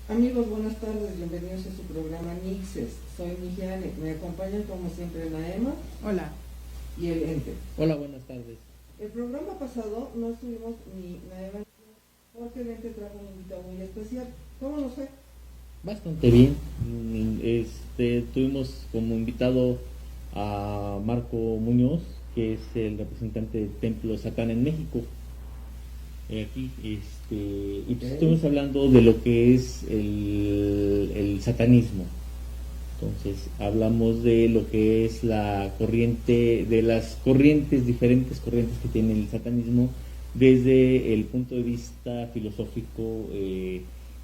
Amigos, buenas tardes, bienvenidos a su programa Nixes. Soy Mijiane, me acompañan como siempre Naema. Hola. Y el Ente. Hola, buenas tardes. El programa pasado no estuvimos ni Naema ni yo, porque el Ente trajo un invitado muy especial. ¿Cómo nos fue? Bastante bien. Tuvimos como invitado a Marco Muñoz, que es el representante del Templo Satán en México. Aquí, y pues estuvimos hablando de lo que es el satanismo. Entonces, hablamos de lo que es la corriente, de las corrientes, diferentes corrientes que tiene el satanismo, desde el punto de vista filosófico, que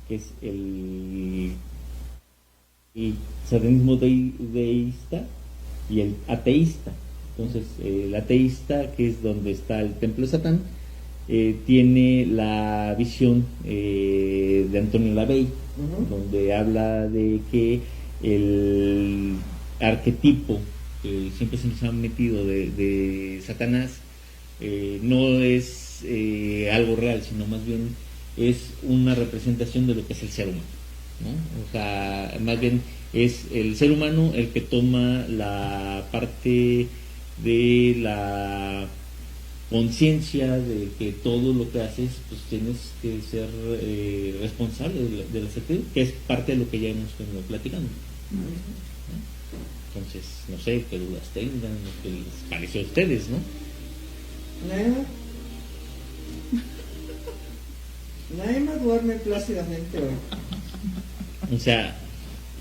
es el satanismo deísta y el ateísta. Entonces, el ateísta, que es donde está el templo de Satán, tiene la visión de Antonio Lavey, donde habla de que el arquetipo que siempre se nos ha metido de Satanás no es algo real, sino más bien es una representación de lo que es el ser humano, ¿no? O sea, más bien es el ser humano el que toma la parte de la conciencia de que todo lo que haces, pues tienes que ser responsable de la certeza, que es parte de lo que ya hemos venido platicando. ¿No? Entonces, no sé qué dudas tengan, qué les pareció a ustedes, ¿no? Naema. Naema duerme plácidamente hoy. O sea,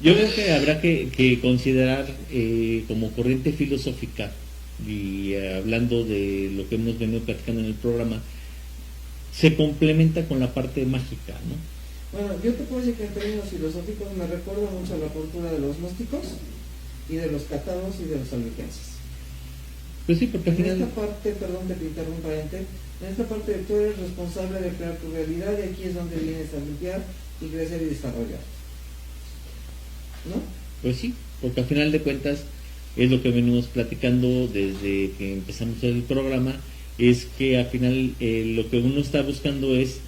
yo creo que habrá que considerar como corriente filosófica, y hablando de lo que hemos venido platicando en el programa, se complementa con la parte mágica, ¿no? Bueno, yo te puedo decir que en términos filosóficos me recuerda mucho a la cultura de los gnósticos y de los cátaros y de los albigenses. Pues sí, porque al En final... esta parte, perdón que te interrumpa, Ente, en esta parte de tú eres responsable de crear tu realidad y aquí es donde vienes a limpiar y crecer y desarrollar, ¿no? Pues sí, porque al final de cuentas es lo que venimos platicando desde que empezamos el programa, es que al final lo que uno está buscando es,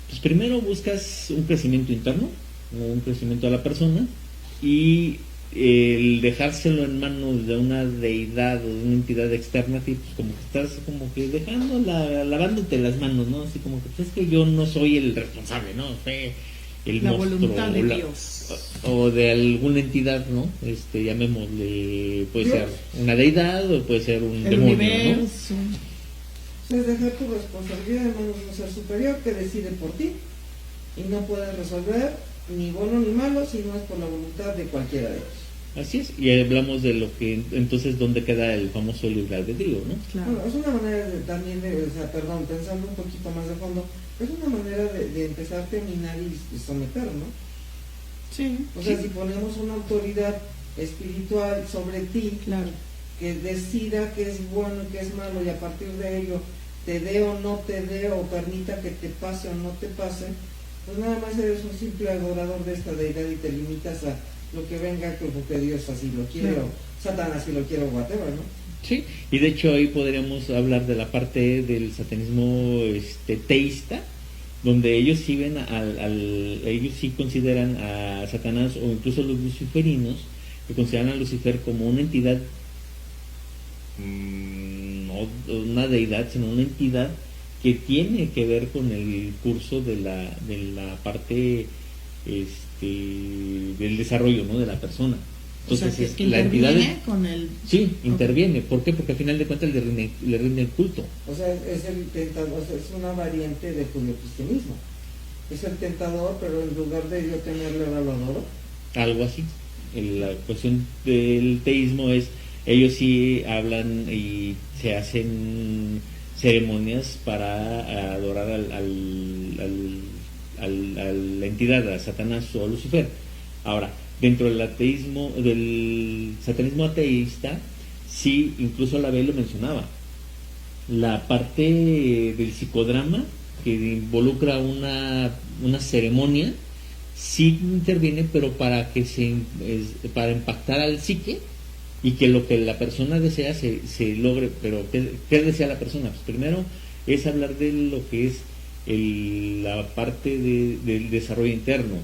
pues primero buscas un crecimiento interno, un crecimiento de la persona, y el dejárselo en manos de una deidad o de una entidad externa, pues como que estás como que lavándote las manos, ¿no? Así como que pues es que yo no soy el responsable, ¿no? Fue el la monstruo, voluntad de Dios. O de alguna entidad, ¿no? Llamémosle, puede Dios. ser una deidad o puede ser un El demonio, universo. Es dejar tu responsabilidad en manos de un ser superior que decide por ti y no puedes resolver ni bueno ni malo si no es por la voluntad de cualquiera de ellos. ¿no? Así es, y hablamos de lo que, entonces, ¿dónde queda el famoso libre albedrío, no? Claro. Bueno, es una manera también de, o sea, perdón, pensando un poquito más de fondo, es una manera de empezar a terminar y someter, ¿no? Sí. O sea, si ponemos una autoridad espiritual sobre ti, Claro. que decida qué es bueno y qué es malo y a partir de ello te dé o no te dé o permita que te pase o no te pase, pues nada más eres un simple adorador de esta deidad y te limitas a lo que venga porque Dios así lo quiere, Claro. o Satán así lo quiere o whatever, ¿no? Sí, y de hecho ahí podríamos hablar de la parte del satanismo teísta, donde ellos sí ven ellos sí consideran a Satanás, o incluso los luciferinos, que consideran a Lucifer como una entidad, no una deidad, sino una entidad que tiene que ver con el curso de la parte del desarrollo, ¿no, de la persona. Entonces, o sea, que la entidad con el... sí, interviene. ¿Por qué? Porque al final de cuentas le rinde el culto. O sea, es el tentador, o sea, es una variante de judio-cristianismo. Es el tentador, pero en lugar de yo tenerle ahora lo adoro. Algo así. La cuestión del teísmo es, ellos sí hablan y se hacen ceremonias para adorar a la entidad, a Satanás o a Lucifer. Ahora, dentro del ateísmo, del satanismo ateísta, sí, incluso la B lo mencionaba, la parte del psicodrama que involucra una ceremonia, sí interviene, pero para que para impactar al psique y que lo que la persona desea se logre. Pero ¿qué desea la persona? Pues primero es hablar de lo que es la parte del desarrollo interno.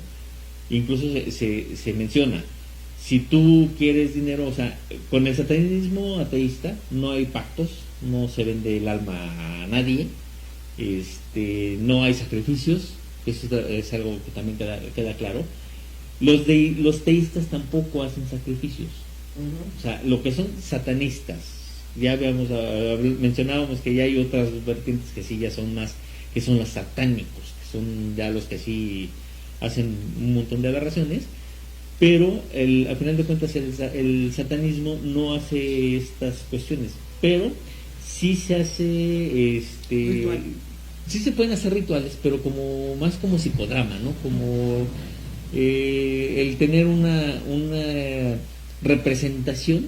Incluso se menciona, si tú quieres dinero, o sea, con el satanismo ateísta no hay pactos, no se vende el alma a nadie, no hay sacrificios, eso es algo que también queda claro. Los teístas tampoco hacen sacrificios. O sea, lo que son satanistas, ya mencionábamos que ya hay otras vertientes que sí ya son más, que son los satánicos, que son ya los que sí hacen un montón de aberraciones, pero al final de cuentas el satanismo no hace estas cuestiones, pero sí se hace sí se pueden hacer rituales, pero como más como psicodrama, ¿no? Como el tener una representación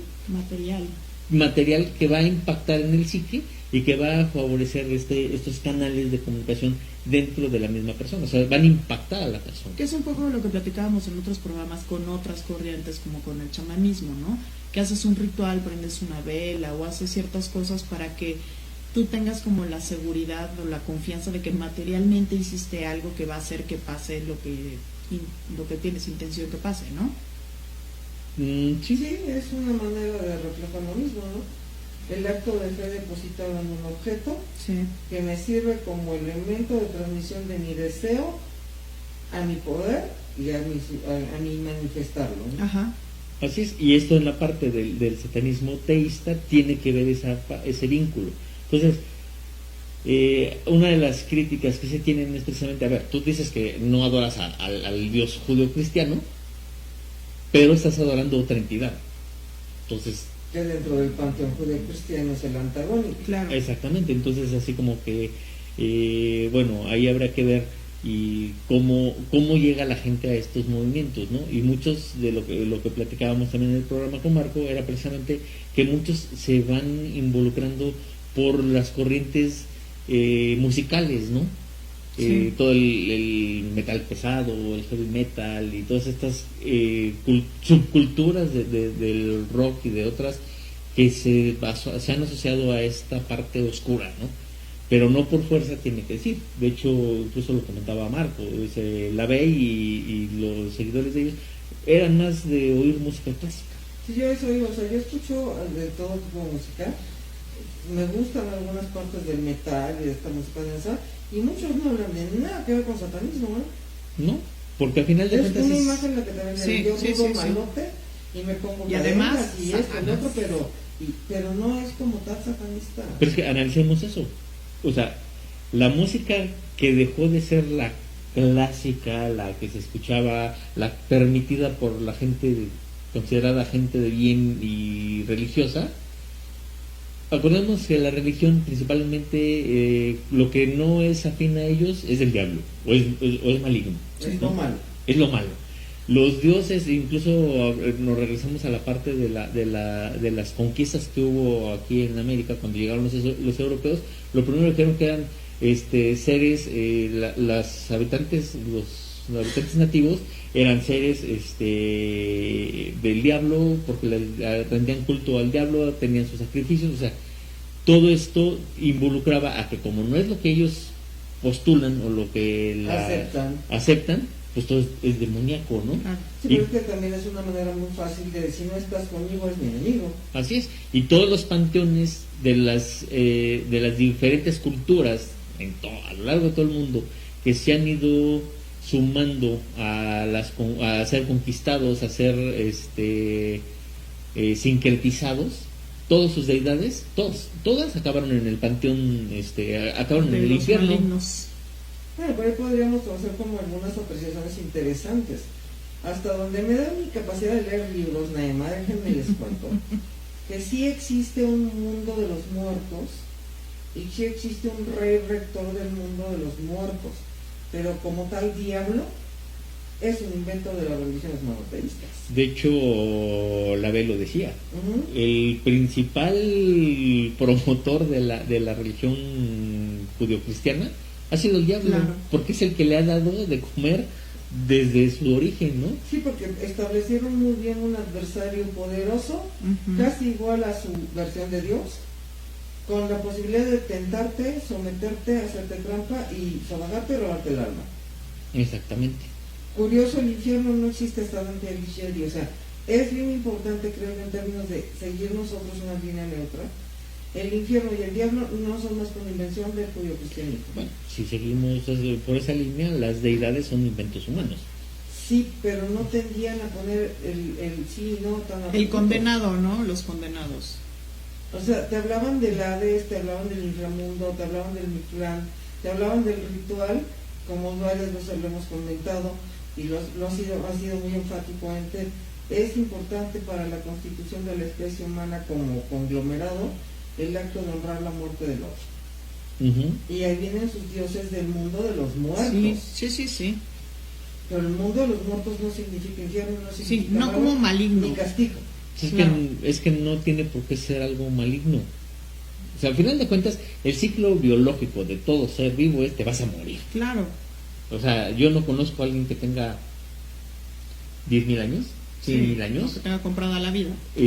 material que va a impactar en el psique y que va a favorecer estos canales de comunicación dentro de la misma persona, o sea, van a impactar a la persona. Que es un poco lo que platicábamos en otros programas con otras corrientes, como con el chamanismo, ¿no? Que haces un ritual, prendes una vela o haces ciertas cosas para que tú tengas como la seguridad o la confianza de que materialmente hiciste algo que va a hacer que pase lo que tienes intención que pase, ¿no? Sí, es una manera de reflejar lo mismo, ¿no? El acto de fe depositado en un objeto que me sirve como elemento de transmisión de mi deseo a mi poder y a mi manifestarlo, ¿no? Ajá. Así es, y esto en la parte del satanismo teísta tiene que ver ese vínculo. Entonces, una de las críticas que se tienen es precisamente, a ver, tú dices que no adoras al Dios judeo-cristiano, pero estás adorando otra entidad. Entonces, que dentro del panteón judeo-cristiano es el antagónico. Claro. Exactamente, entonces así como que, bueno, ahí habrá que ver y cómo llega la gente a estos movimientos, ¿no? Y muchos de lo que platicábamos también en el programa con Marco era precisamente que muchos se van involucrando por las corrientes musicales, ¿no? Sí. Todo el metal pesado, el heavy metal y todas estas subculturas del rock y de otras que se han asociado a esta parte oscura, ¿no? Pero no por fuerza tiene que decir. De hecho, incluso lo comentaba Marco, la ve y los seguidores de ellos eran más de oír música clásica. Sí, yo eso digo, o sea, yo escucho de todo tipo de música, me gustan algunas partes del metal y de esta música densa, y muchos no hablan de nada que ver con satanismo, ¿no? No, porque al final de cuentas es una imagen la que te venden, yo rudo malote y me pongo y además y esto y otro, pero no es como tal satanista. Pero es que analicemos eso, o sea, la música que dejó de ser la clásica, la que se escuchaba, la permitida por la gente considerada gente de bien y religiosa. Acordemos que la religión principalmente lo que no es afín a ellos es el diablo o es maligno. Es lo malo. Es lo malo. Los dioses, incluso nos regresamos a la parte de las conquistas que hubo aquí en América cuando llegaron los europeos. Lo primero que eran seres, los habitantes nativos eran seres del diablo, porque le rendían culto al diablo, tenían sus sacrificios, o sea, todo esto involucraba a que como no es lo que ellos postulan o lo que aceptan, pues todo es demoníaco, ¿no? Sí, pero es que también es una manera muy fácil de decir, no estás conmigo, es mi enemigo. Así es, y todos los panteones de las diferentes culturas a lo largo de todo el mundo que se han ido sumando a ser conquistados, a ser sincretizados, todas sus deidades, todas acabaron en el panteón, acabaron en el infierno. Malignos. Bueno, por ahí podríamos hacer como algunas apreciaciones interesantes. Hasta donde me da mi capacidad de leer libros, Naema, déjenme les cuento que sí existe un mundo de los muertos y sí existe un rey rector del mundo de los muertos, pero como tal diablo es un invento de las religiones monoteístas. De hecho, la B lo decía. El principal promotor de la religión judio-cristiana ha sido el diablo, claro, porque es el que le ha dado de comer desde su origen, ¿no? Sí, porque establecieron muy bien un adversario poderoso, casi igual a su versión de Dios, con la posibilidad de tentarte, someterte, hacerte trampa y trabajarte y robarte el alma. Exactamente. Curioso, el infierno no existe hasta Dante Alighieri, o sea, es bien importante, creo yo, en términos de seguir nosotros una línea neutra. El infierno y el diablo no son más que una invención del judio-cristianismo. Bueno, si seguimos por esa línea, las deidades son inventos humanos. Sí, pero no tendían a poner el sí y no tan El absoluto. condenado, ¿no? Los condenados. O sea, te hablaban del Hades, te hablaban del inframundo, te hablaban del Mictlán, te hablaban del ritual, como varias veces lo hemos comentado, y ha sido muy enfáticamente. Es importante para la constitución de la especie humana como conglomerado el acto de honrar la muerte del otro. Ujú. Y ahí vienen sus dioses del mundo de los muertos. Sí. Pero el mundo de los muertos no significa infierno, no significa Sí, no malo, como maligno. ni castigo. Claro. Es que no tiene por qué ser algo maligno. O sea, al final de cuentas, el ciclo biológico de todo ser vivo es te vas a morir. Claro. O sea, yo no conozco a alguien que tenga 10.000 años, 100.000 años. Que tenga comprada la vida. O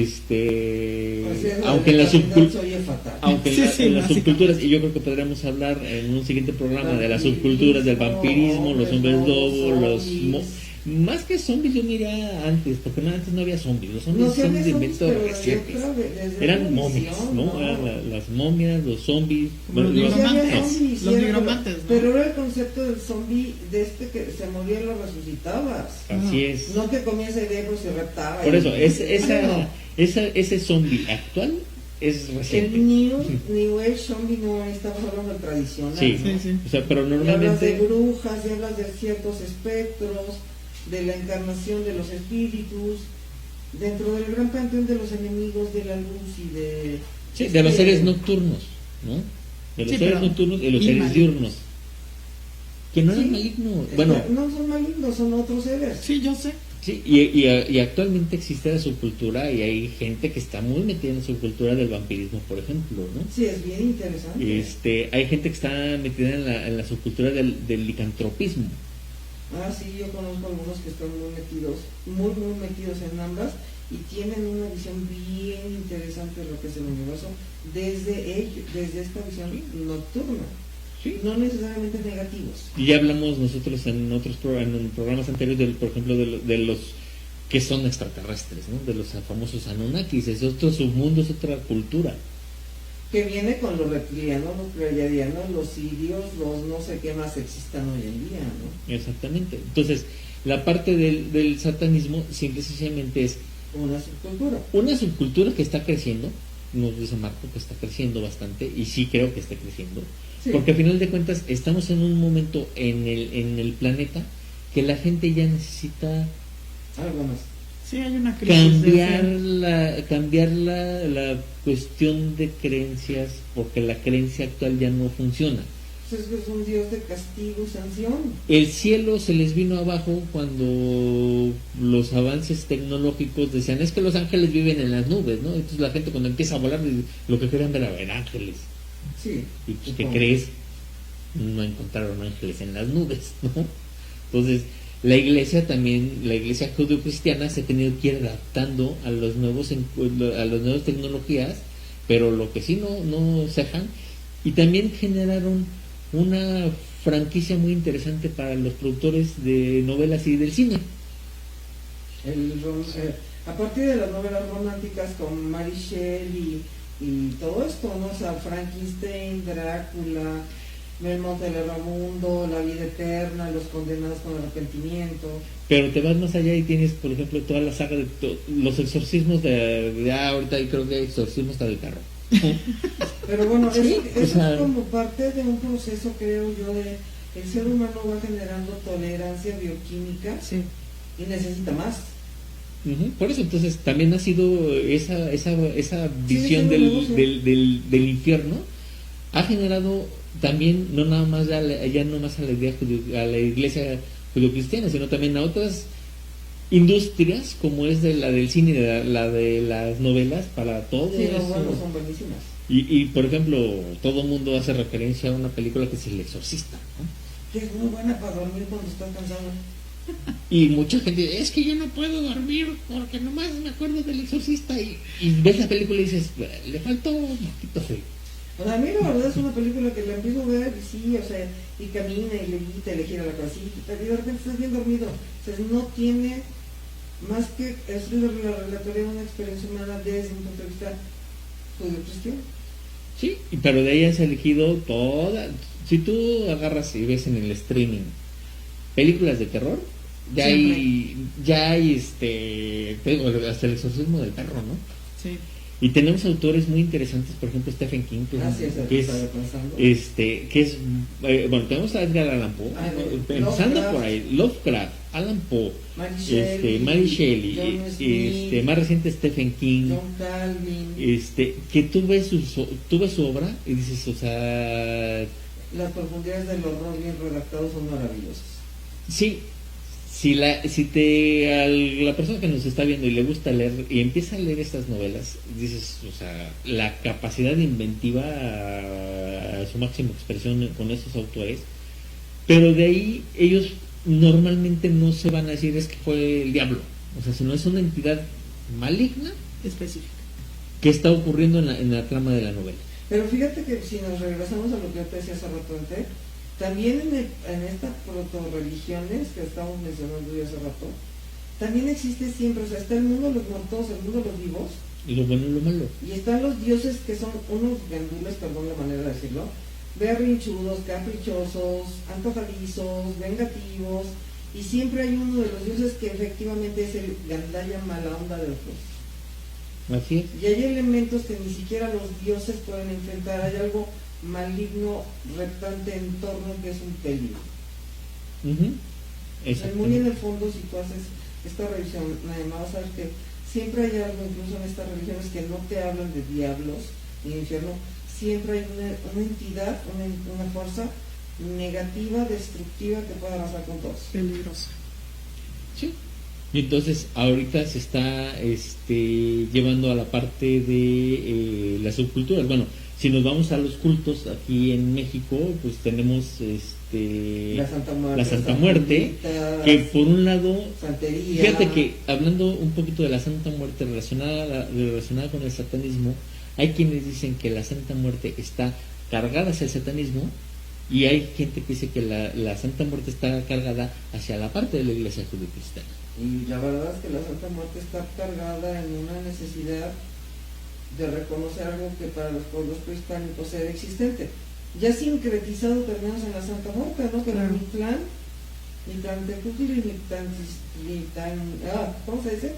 sea, Aunque en la la eternidad se oye fatal. aunque Sí, en sí, las básicamente. subculturas, y yo creo que podríamos hablar en un siguiente programa de las subculturas del vampirismo, los hombres lobo, los más que zombies, yo miraría antes, porque antes no había zombies, los zombies No, sí son había de zombies, inventos pero recientes. yo creo que desde Eran la momias, visión, ¿no? Eran las momias, los zombies, Como los Sí había nigromantes. zombies, Los sí era, nigromantes, ¿no? pero era el concepto del zombie de este que se moría y lo resucitabas. así es. No que comía cerebros y reptaba. Por eso, Bueno, ese zombie actual es reciente. el New Age zombie no estamos hablando del tradicional. Sí, ¿no? Sí. o sea, pero Y hablas de normalmente brujas, y hablas de ciertos espectros, de la encarnación de los espíritus, dentro del gran panteón de los enemigos de la luz y de... sí, de los seres nocturnos, ¿no? De los Sí, seres pero nocturnos y los seres malignos. diurnos. Que no Sí, eran malignos. Bueno, no son malignos, son otros seres. Sí, yo sé. sí, y actualmente existe la subcultura y hay gente que está muy metida en la subcultura del vampirismo, por ejemplo, ¿no? Sí, es bien interesante. Hay gente que está metida en la subcultura del licantropismo. Ah, sí, yo conozco algunos que están muy metidos en ambas y tienen una visión bien interesante de lo que es el universo desde esta visión nocturna, Sí. no necesariamente negativos. Y ya hablamos nosotros en otros en programas anteriores, por ejemplo, de los que son extraterrestres, ¿no? De los famosos Anunnakis. Es otro submundo, es otra cultura. Que viene con los reptilianos, los pleiadianos, los sirios, los no sé qué más existan hoy en día, ¿no? Exactamente. Entonces, la parte del satanismo simple y sencillamente es Una subcultura. una subcultura que está creciendo, nos dice Marco que está creciendo bastante, y sí creo que está creciendo, Sí. porque al final de cuentas estamos en un momento en el planeta que la gente ya necesita Algo más. Sí, hay una crisis de cambiar la cuestión de creencias, porque la creencia actual ya no funciona. Pues es que es un dios de castigo y sanción. El cielo se les vino abajo cuando los avances tecnológicos decían, es que los ángeles viven en las nubes, ¿no? Entonces la gente cuando empieza a volar, lo que querían era ver ángeles. Sí. ¿Y pues, qué supongo. crees? No encontraron ángeles en las nubes, ¿no? Entonces, la iglesia judio-cristiana se ha tenido que ir adaptando a las nuevas tecnologías, pero lo que sí no cejan, y también generaron una franquicia muy interesante para los productores de novelas y del cine. A partir de las novelas románticas con Mary Shelley y todo esto, ¿no? O sea, Frankenstein, Drácula, El Monte del Erramundo, La Vida Eterna, Los Condenados con Arrepentimiento. Pero te vas más allá y tienes, por ejemplo, toda la saga de los exorcismos ahorita creo que hay exorcismos hasta del carro. Pero bueno, Sí, eso o sea, es como parte de un proceso, creo yo, de el ser humano va generando tolerancia bioquímica Sí. y necesita más. Ujú. Por eso, entonces, también ha sido esa visión sí, del infierno, ha generado también, no nada más ya no más a la iglesia judio-cristiana, sino también a otras industrias, como es la del cine y la de las novelas, para todo Sí, eso. los buenos son buenísimas. Y, por ejemplo, todo el mundo hace referencia a una película que es El Exorcista, ¿no? Que es muy buena para dormir cuando estás cansado. Y mucha gente dice, es que yo no puedo dormir porque nomás me acuerdo del Exorcista, y ves la película y dices, le faltó un poquito fe. O sea, a mí la verdad es una película que la empiezo a ver y sí, o sea, y camina y levita y le gira la cabecita y de repente estás bien dormido. O sea, no tiene más que es la relatoria de una experiencia humana desde un punto de vista judío-cristiano. Sí, pero de ahí has elegido toda. Si tú agarras y ves en el streaming películas de terror, ya hay hasta el exorcismo del perro, ¿no? Sí. Y tenemos autores muy interesantes, por ejemplo Stephen King, bueno, tenemos a Edgar Allan Poe, empezando por ahí, Lovecraft, Allan Poe, Mary Shelley, más reciente Stephen King, John Calvin, que tú ves su obra y dices, o sea, las profundidades del horror bien redactados son maravillosas. Sí. Si la persona que nos está viendo y le gusta leer y empieza a leer estas novelas, dices, o sea, la capacidad inventiva a su máxima expresión con estos autores, pero de ahí ellos normalmente no se van a decir es que fue el diablo, o sea, sino es una entidad maligna específica que está ocurriendo en la trama de la novela. Pero fíjate que si nos regresamos a lo que yo te decía hace rato antes, también en estas proto-religiones que estábamos mencionando ya hace rato, también existe siempre, o sea, está el mundo de los muertos, el mundo de los vivos, Y lo bueno y lo malo. y están los dioses que son unos gandules, perdón la manera de decirlo, berrinchudos, caprichosos, antojadizos, vengativos, y siempre hay uno de los dioses que efectivamente es el gandaya mala onda de los dioses. Así es. Y hay elementos que ni siquiera los dioses pueden enfrentar, hay algo maligno reptante en torno que es un peligro. Muy en el fondo, si tú haces esta revisión, además vas a ver que siempre hay algo, incluso en estas religiones, que no te hablan de diablos ni de infierno, siempre hay una entidad, una fuerza negativa, destructiva que puede arrasar con todos. peligrosa. Sí. Y entonces ahorita se está llevando a la parte de las subculturas. Bueno, si nos vamos a los cultos aquí en México, pues tenemos la Santa Muerte, que por un lado, santería. fíjate que hablando un poquito de la Santa Muerte relacionada con el satanismo, hay quienes dicen que la Santa Muerte está cargada hacia el satanismo y hay gente que dice que la Santa Muerte está cargada hacia la parte de la iglesia judio-cristiana. Y la verdad es que la Santa Muerte está cargada en una necesidad de reconocer algo que para los pueblos prehispánicos era existente. Ya sincretizado terminamos en la Santa Muerte, ¿no? Que claro. ¿cómo se dice?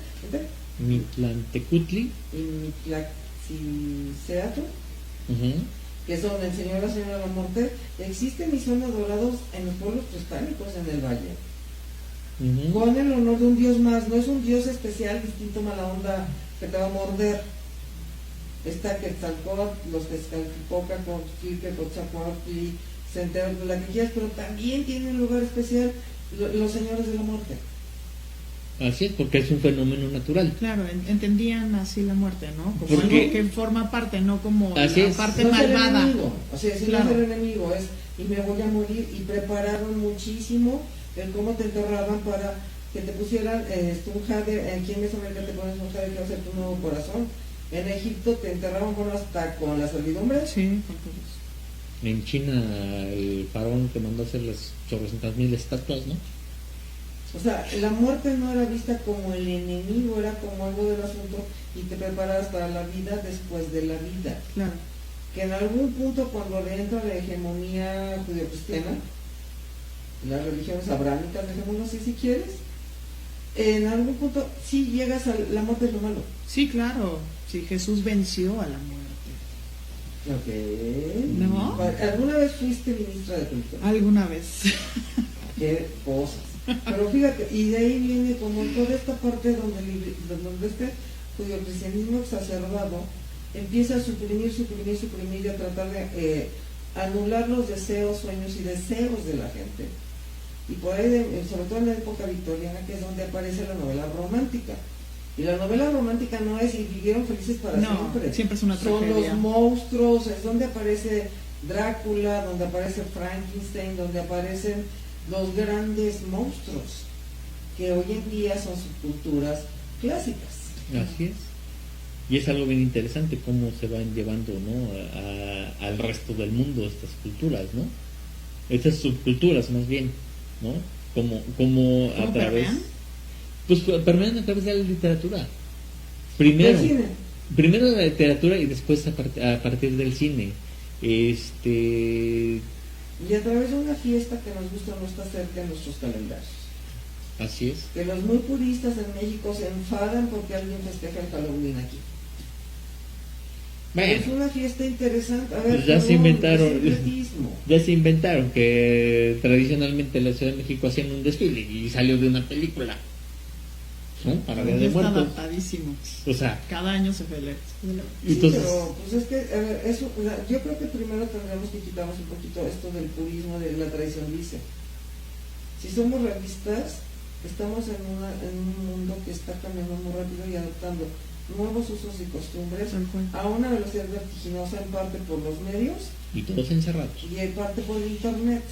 Mitlantecutli Y Mitlaxiseatl, que son el Señor y la Señora de la Muerte, existen y son adorados en los pueblos prehispánicos en el valle. Con el honor de un dios más, no es un dios especial, distinto, mala onda, que te va a morder. Está Quetzalcóatl, los Tezcatlipoca, Coatzacoalcotl, Centeotl, la que quieras, pero también tiene un lugar especial los señores de la muerte. Así es, porque es un fenómeno natural. Claro, entendían así la muerte, ¿no? Como porque, algo que forma parte, no como así la parte no malvada. O sea, si claro. No es el enemigo, es y me voy a morir, y prepararon muchísimo el cómo te enterraban para que te pusieran un jade. Aquí en Mesoamérica te pones un jade que va a ser tu nuevo corazón. En Egipto te enterraban hasta con la servidumbre. Sí, con todos. En China el faraón que mandó a hacer las 800,000 estatuas, ¿no? O sea, la muerte no era vista como el enemigo, era como algo del asunto y te preparas para la vida después de la vida. Claro. Que en algún punto, cuando entra la hegemonía judio-cristiana, las religiones abrámicas, dejémoslo así si quieres, en algún punto sí llegas a la muerte es lo malo. Sí, claro. Sí, Jesús venció a la muerte. Ok. ¿No? ¿Alguna vez fuiste ministra de cultura? Alguna vez. Qué cosas. Pero fíjate, y de ahí viene como toda esta parte donde este judio-cristianismo exacerbado empieza a suprimir y a tratar de anular los deseos, sueños y deseos de la gente. Y por ahí, sobre todo en la época victoriana, que es donde aparece la novela romántica. Y la novela romántica no es y vivieron felices para siempre. Siempre es una tragedia. Son los monstruos, es donde aparece Drácula, donde aparece Frankenstein, donde aparecen los grandes monstruos, que hoy en día son subculturas clásicas. Así es. Y es algo bien interesante cómo se van llevando, ¿no? Al resto del mundo estas culturas, ¿no? Estas subculturas más bien, ¿no? Como a ¿Cómo través... permean? Pues permean a través de la literatura. Primero, Del cine. primero la literatura y después a partir del cine. Y a través de una fiesta que nos gusta no está cerca de nuestros calendarios. Así es. Que los muy puristas en México se enfadan porque alguien festeja el Halloween aquí. Es Bueno, una fiesta interesante. A ver, pues ya se inventaron, es secretismo. ya se inventaron que tradicionalmente en la Ciudad de México hacían un desfile y salió de una película, ¿no? Para Día de Está Muertos. adaptadísimo. O sea, Cada año se celebra. Sí, entonces, pero pues es que, a ver, eso, o sea, yo creo que primero tendremos que quitarnos un poquito esto del purismo, de la tradición dice. Si somos realistas, estamos en un mundo que está cambiando muy rápido y adoptando nuevos usos y costumbres Tal cual. a una velocidad vertiginosa, en parte por los medios y todos encerrados. y en parte por el internet.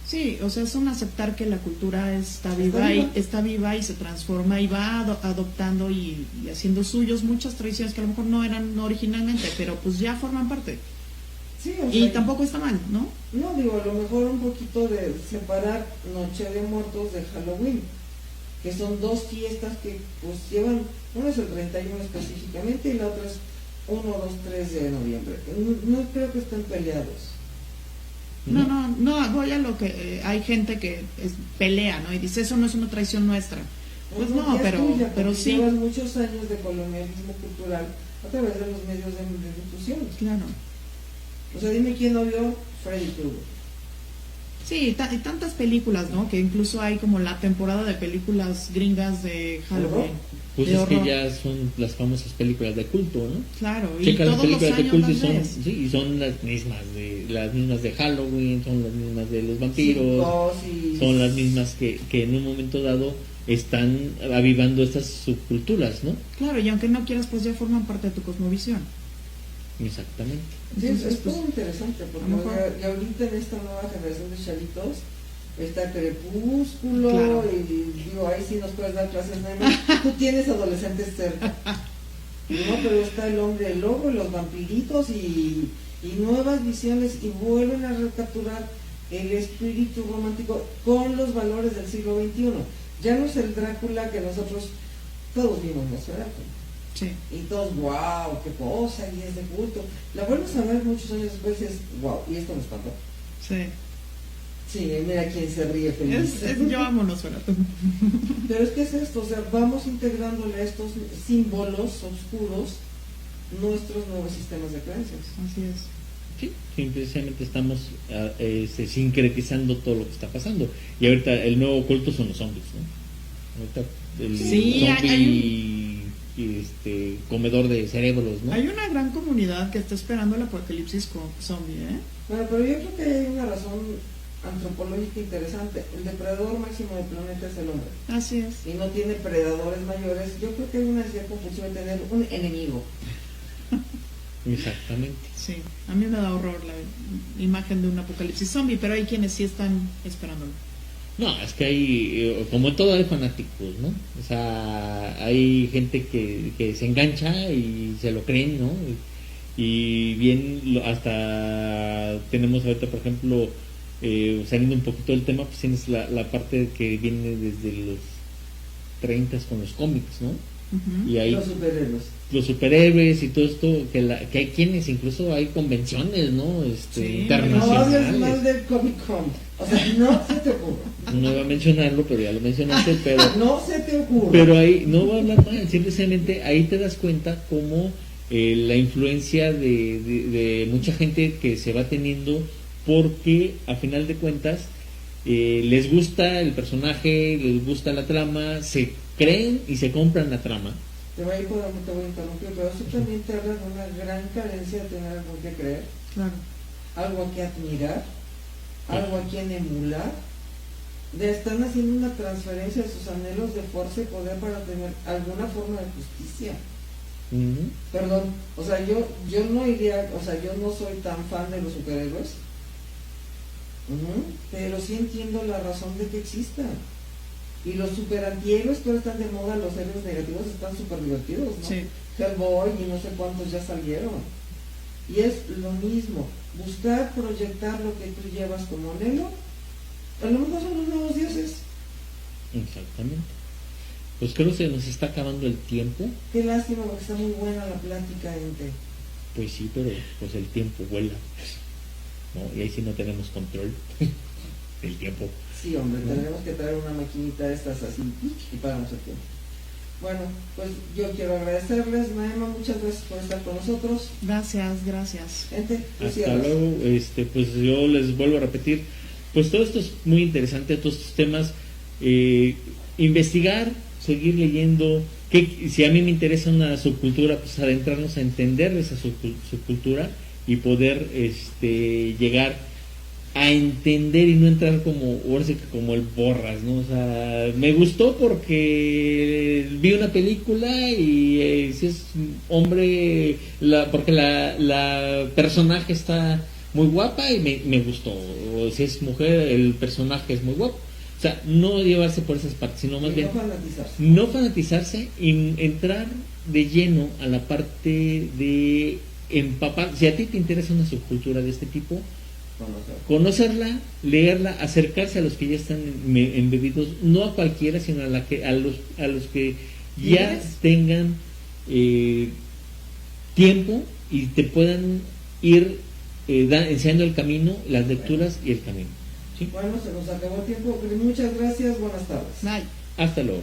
Sí, o sea, es un aceptar que la cultura está viva. está viva y se transforma y va adoptando y haciendo suyos muchas tradiciones que a lo mejor no eran originalmente, pero pues ya forman parte. Sí, o Y sea, tampoco está mal, ¿no? no, digo, a lo mejor un poquito de separar Noche de Muertos de Halloween, que son dos fiestas que pues llevan, una es el 31 específicamente y la otra es 1, 2, 3 de noviembre. No creo que estén peleados. No, voy a lo que hay gente que pelea, ¿no? Y dice, eso no es una tradición nuestra. Pues no, ya es tuya, pero porque sí. llevas muchos años de colonialismo cultural a través de los medios de difusión. Claro. O sea, dime quién no vio Freddy Krueger. Sí, y tantas películas, ¿no? Que incluso hay como la temporada de películas gringas de Halloween. Pues de es que horror. ya son las famosas películas de culto, ¿no? Claro, y Checa las todos los películas de años culto y las son, ves. sí, y son las mismas de Halloween, son las mismas de los vampiros, Psicosis. son las mismas que en un momento dado están avivando estas subculturas, ¿no? Claro, y aunque no quieras, pues ya forman parte de tu cosmovisión. Exactamente. Sí, Entonces, es pues, todo interesante, porque a lo mejor- y ahorita en esta nueva generación de chavitos está Crepúsculo, Claro. y digo, ahí sí nos puedes dar clases, Neme. Tú tienes adolescentes cerca. No, pero está el hombre lobo, y los vampiritos y nuevas visiones, y vuelven a recapturar el espíritu romántico con los valores del siglo XXI. Ya no es el Drácula que nosotros todos vimos, ¿verdad? sí. Y todos, wow, qué cosa, y es de culto. La vuelves a ver muchos años después y es, wow, y esto me espantó. Sí. Sí, mira quién se ríe feliz. Yo amo Nosferatu. Pero es que es esto, o sea, vamos integrándole a estos símbolos oscuros nuestros nuevos sistemas de creencias. Así es. Sí, simplemente estamos sincretizando todo lo que está pasando. Y ahorita el nuevo culto son los zombies, ¿no? Ahorita el Sí, zombie comedor de cerebros, ¿no? Hay una gran comunidad que está esperando el apocalipsis con zombie, ¿eh? Bueno, pero yo creo que hay una razón antropológica interesante. El depredador máximo del planeta es el hombre. Así es. Y no tiene predadores mayores. Yo creo que hay una cierta compulsión de tener un enemigo. Exactamente. Sí, a mí me da horror la imagen de un apocalipsis zombie, pero hay quienes sí están esperándolo. No, es que hay, como en todo hay fanáticos, ¿no? O sea, hay gente que se engancha y se lo creen, ¿no? Y bien, hasta tenemos ahorita, por ejemplo, saliendo un poquito del tema, pues tienes la parte que viene desde los 30 con los cómics, ¿no? Ujú. Y hay Los superhéroes. los superhéroes y todo esto, que hay quienes, incluso hay convenciones, ¿no? Sí, No hables Internacionales. mal del Comic Con. O sea, no se te ocurra. No iba a mencionarlo, pero ya lo mencionaste, pero... No se te ocurra. Pero ahí no va a hablar mal, simplemente ahí te das cuenta cómo la influencia de mucha gente que se va teniendo, porque a final de cuentas les gusta el personaje, les gusta la trama, se creen y se compran la trama. Te voy a interrumpir, pero eso también te habla de una gran carencia de tener algo que creer, Claro. algo a que admirar, algo a quien emular. Están haciendo una transferencia de sus anhelos de fuerza y poder para tener alguna forma de justicia. Ujú. Perdón, o sea, yo no iría, o sea, yo no soy tan fan de los superhéroes, pero sí entiendo la razón de que existan. Y los super antihéroes, pero están de moda, los héroes negativos están súper divertidos, ¿no? Sí. Hellboy y no sé cuántos ya salieron. Y es lo mismo, buscar proyectar lo que tú llevas como anhelo, a lo mejor son los nuevos dioses. Exactamente. Pues creo que se nos está acabando el tiempo. Qué lástima porque está muy buena la plática, gente. Pues sí, pero pues el tiempo vuela, ¿no? Y ahí sí no tenemos control del tiempo. Sí, hombre, tenemos que traer una maquinita de estas así y paramos el tiempo. Bueno, pues yo quiero agradecerles, Naema, muchas gracias por estar con nosotros. Gracias. Gente, tú Hasta cierras. luego. Pues yo les vuelvo a repetir, pues todo esto es muy interesante, todos estos temas, investigar, seguir leyendo, que si a mí me interesa una subcultura, pues adentrarnos a entender esa subcultura y poder llegar a entender y no entrar como, ahora sí que como el borras, ¿no? O sea, me gustó porque vi una película y si es hombre, porque la personaje está muy guapa y me gustó, o si es mujer, el personaje es muy guapo. O sea, no llevarse por esas partes, sino más Y bien no fanatizarse. no fanatizarse y entrar de lleno a la parte de empapar. Si a ti te interesa una subcultura de este tipo, conocerla, leerla, acercarse a los que ya están embebidos, no a cualquiera, sino a los que ya ¿Tienes? tengan tiempo y te puedan ir enseñando el camino, las lecturas y el camino. ¿Sí? Bueno, se nos acabó el tiempo. Muchas gracias, buenas tardes. Bye. Hasta luego.